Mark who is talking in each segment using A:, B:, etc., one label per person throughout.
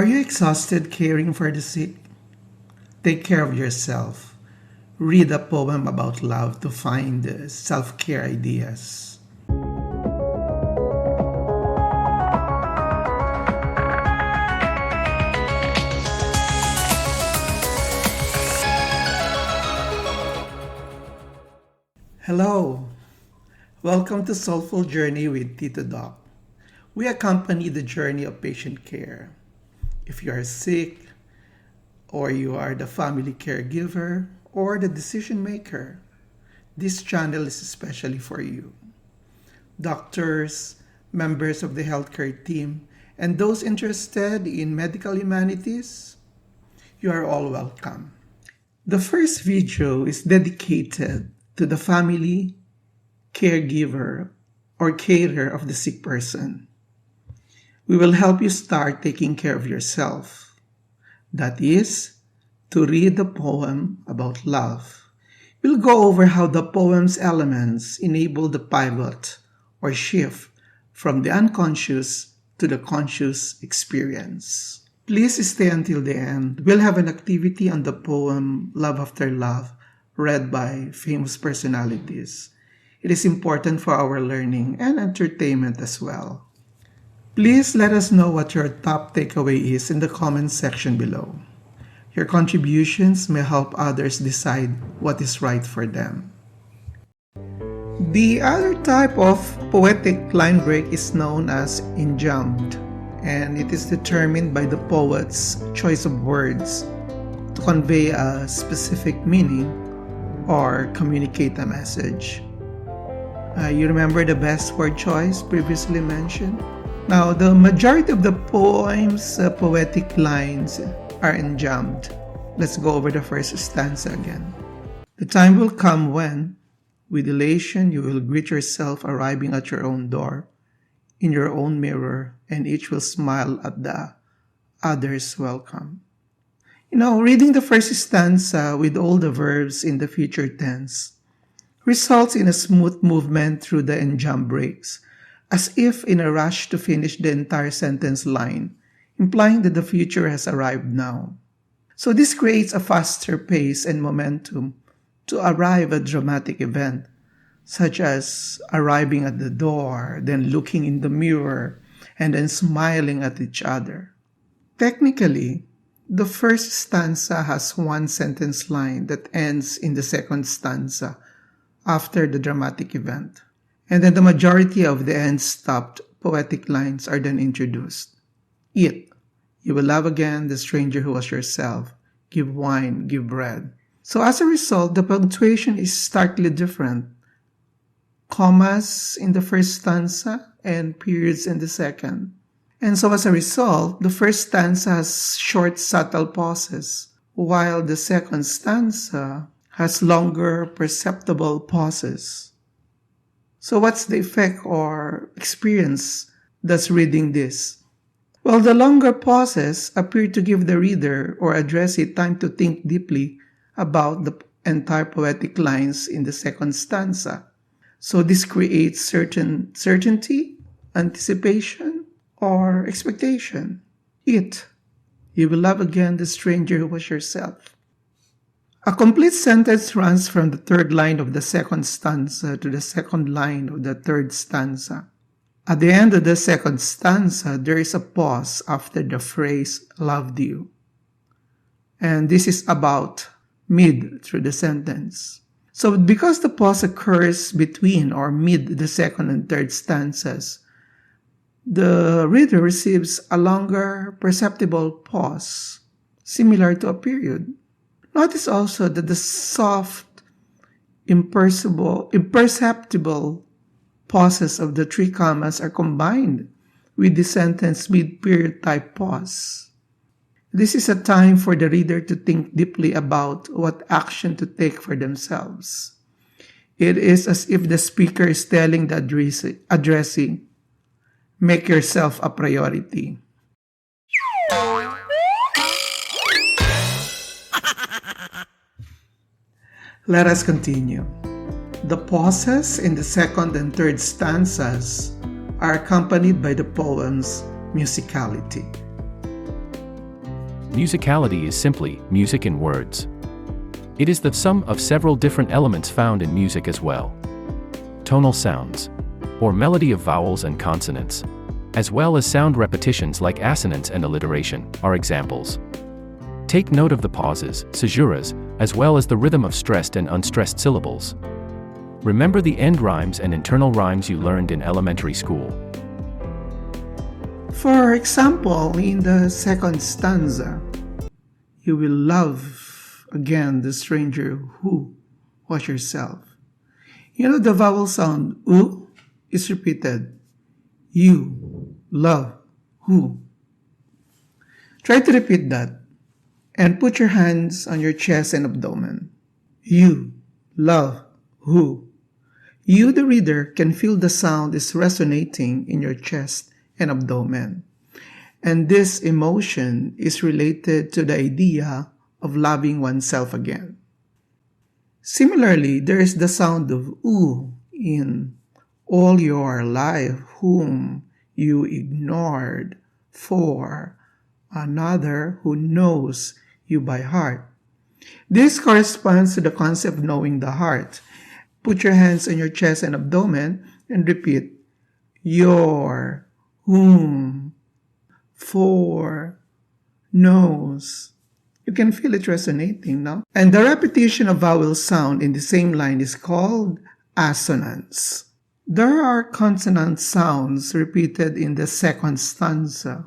A: Are you exhausted caring for the sick? Take care of yourself. Read a poem about love to find self care ideas. Hello, welcome to Soulful Journey with Tito Doc. We accompany the journey of patient care. If you are sick, or you are the family caregiver, or the decision maker, this channel is especially for you. Doctors, members of the healthcare team, and those interested in medical humanities, you are all welcome. The first video is dedicated to the family, caregiver, or carer of the sick person. We will help you start taking care of yourself. That is, to read the poem about love. We'll go over how the poem's elements enable the pivot or shift from the unconscious to the conscious experience. Please stay until the end. We'll have an activity on the poem Love After Love, read by famous personalities. It is important for our learning and entertainment as well. Please let us know what your top takeaway is in the comments section below. Your contributions may help others decide what is right for them. The other type of poetic line break is known as enjambment, and it is determined by the poet's choice of words to convey a specific meaning or communicate a message. You remember the best word choice previously mentioned? Now, the majority of the poem's poetic lines are enjambed. Let's go over the first stanza again. The time will come when, with elation, you will greet yourself arriving at your own door, in your own mirror, and each will smile at the other's welcome. Reading the first stanza with all the verbs in the future tense results in a smooth movement through the enjambed breaks, as if in a rush to finish the entire sentence line, implying that the future has arrived now. So this creates a faster pace and momentum to arrive at a dramatic event, such as arriving at the door, then looking in the mirror, and then smiling at each other. Technically, the first stanza has one sentence line that ends in the second stanza after the dramatic event. And then the majority of the end-stopped poetic lines are then introduced. Eat. You will love again the stranger who was yourself. Give wine, give bread. So as a result, the punctuation is starkly different. Commas in the first stanza and periods in the second. And so as a result, the first stanza has short, subtle pauses, while the second stanza has longer, perceptible pauses. So what's the effect or experience that's reading this? Well, the longer pauses appear to give the reader or addressee time to think deeply about the entire poetic lines in the second stanza. So this creates certain certainty, anticipation, or expectation. Eat. You will love again the stranger who was yourself. A complete sentence runs from the third line of the second stanza to the second line of the third stanza. At the end of the second stanza, there is a pause after the phrase loved you. And this is about mid through the sentence. So because the pause occurs between or mid the second and third stanzas, the reader receives a longer perceptible pause, similar to a period. Notice also that the soft, imperceptible pauses of the three commas are combined with the sentence mid-period type pause. This is a time for the reader to think deeply about what action to take for themselves. It is as if the speaker is telling the addressee, make yourself a priority. Let us continue. The pauses in the second and third stanzas are accompanied by the poem's musicality.
B: Musicality is simply music in words. It is the sum of several different elements found in music as well. Tonal sounds, or melody of vowels and consonants, as well as sound repetitions like assonance and alliteration, are examples. Take note of the pauses, caesuras, as well as the rhythm of stressed and unstressed syllables. Remember the end rhymes and internal rhymes you learned in elementary school.
A: For example, in the second stanza, you will love again the stranger who was yourself. You know the vowel sound U is repeated. You love who. Try to repeat that and put your hands on your chest and abdomen. You love who. You, the reader, can feel the sound is resonating in your chest and abdomen. And this emotion is related to the idea of loving oneself again. Similarly, there is the sound of U in all your life whom you ignored for another who knows you by heart. This corresponds to the concept of knowing the heart. Put your hands on your chest and abdomen and repeat, your, whom, for, knows. You can feel it resonating now. And the repetition of vowel sound in the same line is called assonance. There are consonant sounds repeated in the second stanza.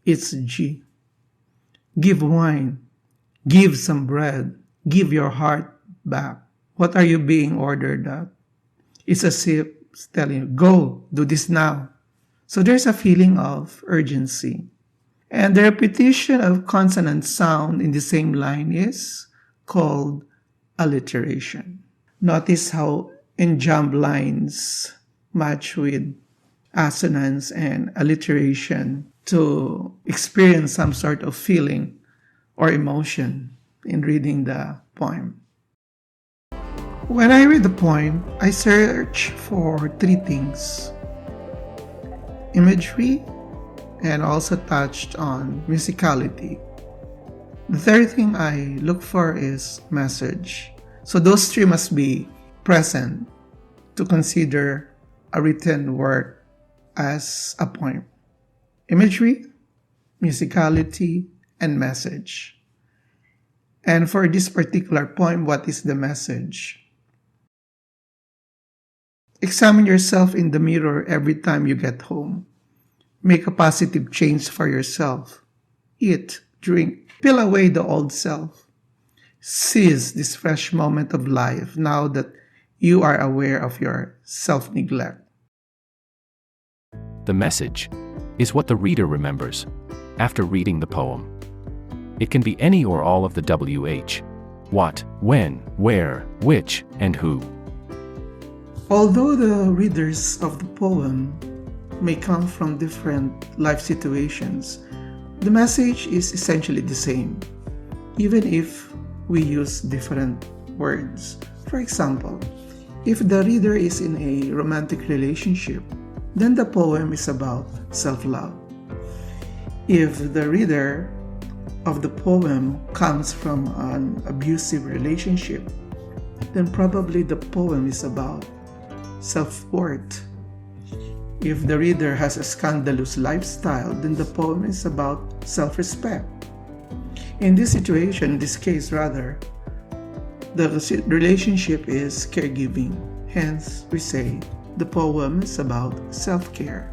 A: It's G. Give wine. Give some bread. Give your heart back. What are you being ordered at? It's as if it's telling you, go, do this now. So there's a feeling of urgency. And the repetition of consonant sound in the same line is called alliteration. Notice how enjambed lines match with assonance and alliteration to experience some sort of feeling or emotion in reading the poem. When I read the poem, I search for three things: imagery, and also touched on musicality. The third thing I look for is message. So those three must be present to consider a written work as a poem: imagery, musicality, and message. And for this particular poem, what is the message? Examine yourself in the mirror every time you get home. Make a positive change for yourself. Eat, drink, peel away the old self. Seize this fresh moment of life now that you are aware of your self-neglect.
B: The message is what the reader remembers after reading the poem. It can be any or all of the WH: what, when, where, which, and who.
A: Although the readers of the poem may come from different life situations, the message is essentially the same, even if we use different words. For example, if the reader is in a romantic relationship, then the poem is about self-love. If the reader of the poem comes from an abusive relationship, then probably the poem is about self-worth. If the reader has a scandalous lifestyle, then the poem is about self-respect. In this situation, in this case rather, the relationship is caregiving. Hence, we say the poem is about self-care.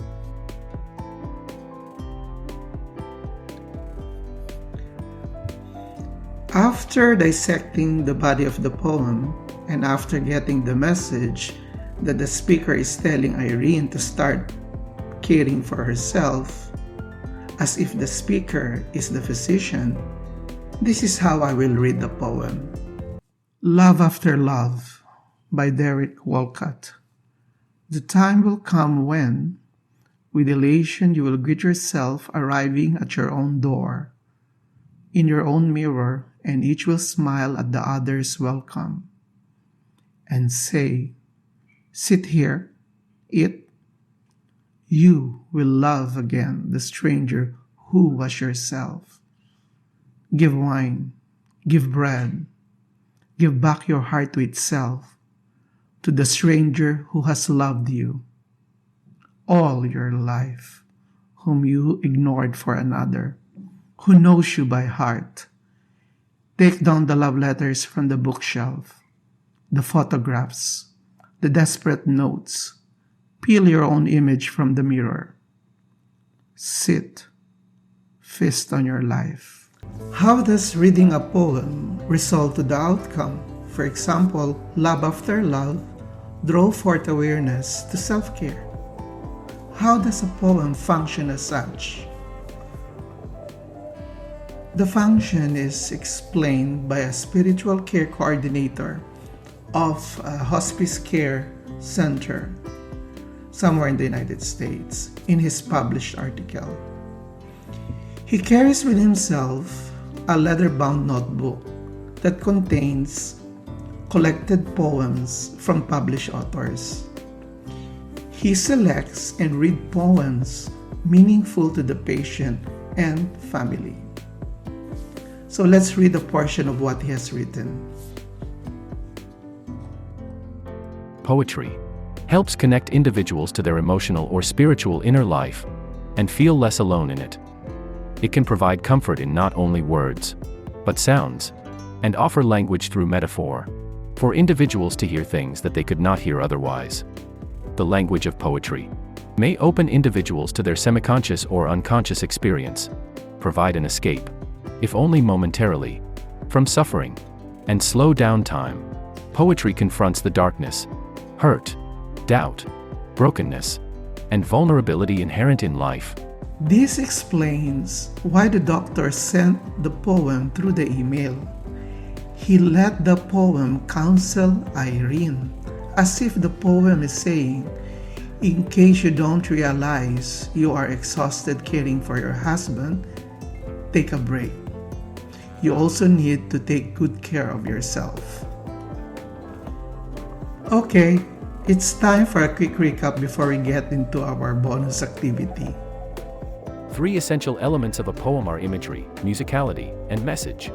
A: After dissecting the body of the poem, and after getting the message that the speaker is telling Irene to start caring for herself, as if the speaker is the physician, this is how I will read the poem. Love After Love by Derek Walcott. The time will come when, with elation, you will greet yourself arriving at your own door, in your own mirror, and each will smile at the other's welcome and say, sit here, eat. You will love again the stranger who was yourself. Give wine, give bread, give back your heart to itself, to the stranger who has loved you all your life, whom you ignored for another, who knows you by heart. Take down the love letters from the bookshelf, the photographs, the desperate notes. Peel your own image from the mirror. Sit, fist on your life. How does reading a poem result to the outcome? For example, love after love, draw forth awareness to self-care. How does a poem function as such? The function is explained by a spiritual care coordinator of a hospice care center somewhere in the United States in his published article. He carries with himself a leather-bound notebook that contains collected poems from published authors. He selects and reads poems meaningful to the patient and family. So let's read a portion of what he has written.
B: Poetry helps connect individuals to their emotional or spiritual inner life and feel less alone in it. It can provide comfort in not only words, but sounds, and offer language through metaphor for individuals to hear things that they could not hear otherwise. The language of poetry may open individuals to their semiconscious or unconscious experience, provide an escape, if only momentarily, from suffering, and slow down time. Poetry confronts the darkness, hurt, doubt, brokenness, and vulnerability inherent in life.
A: This explains why the doctor sent the poem through the email. He let the poem counsel Irene, as if the poem is saying, in case you don't realize you are exhausted caring for your husband, take a break. You also need to take good care of yourself. Okay, it's time for a quick recap before we get into our bonus activity.
B: 3 essential elements of a poem are imagery, musicality, and message.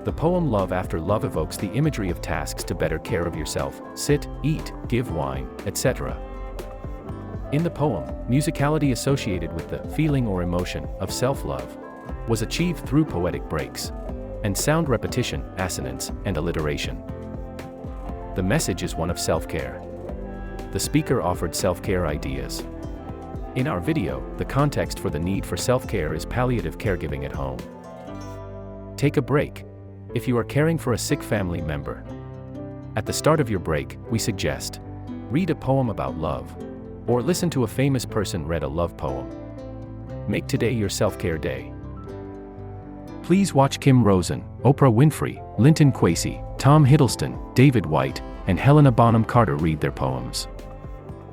B: The poem Love After Love evokes the imagery of tasks to better care of yourself, sit, eat, give wine, etc. In the poem, musicality associated with the feeling or emotion of self-love was achieved through poetic breaks and sound repetition, assonance, and alliteration. The message is one of self-care. The speaker offered self-care ideas. In our video, the context for the need for self-care is palliative caregiving at home. Take a break if you are caring for a sick family member. At the start of your break, we suggest read a poem about love, or listen to a famous person read a love poem. Make today your self-care day. Please watch Kim Rosen, Oprah Winfrey, Linton Kwesi, Tom Hiddleston, David White, and Helena Bonham Carter read their poems.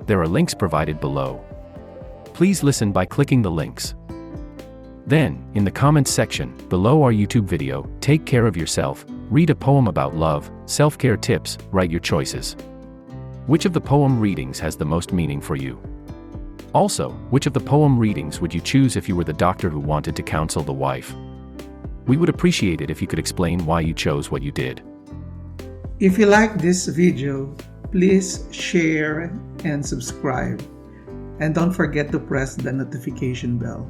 B: There are links provided below. Please listen by clicking the links. Then, in the comments section, below our YouTube video, take care of yourself, read a poem about love, self-care tips, write your choices. Which of the poem readings has the most meaning for you? Also, which of the poem readings would you choose if you were the doctor who wanted to counsel the wife? We would appreciate it if you could explain why you chose what you did.
A: If you like this video, please share and subscribe. And don't forget to press the notification bell.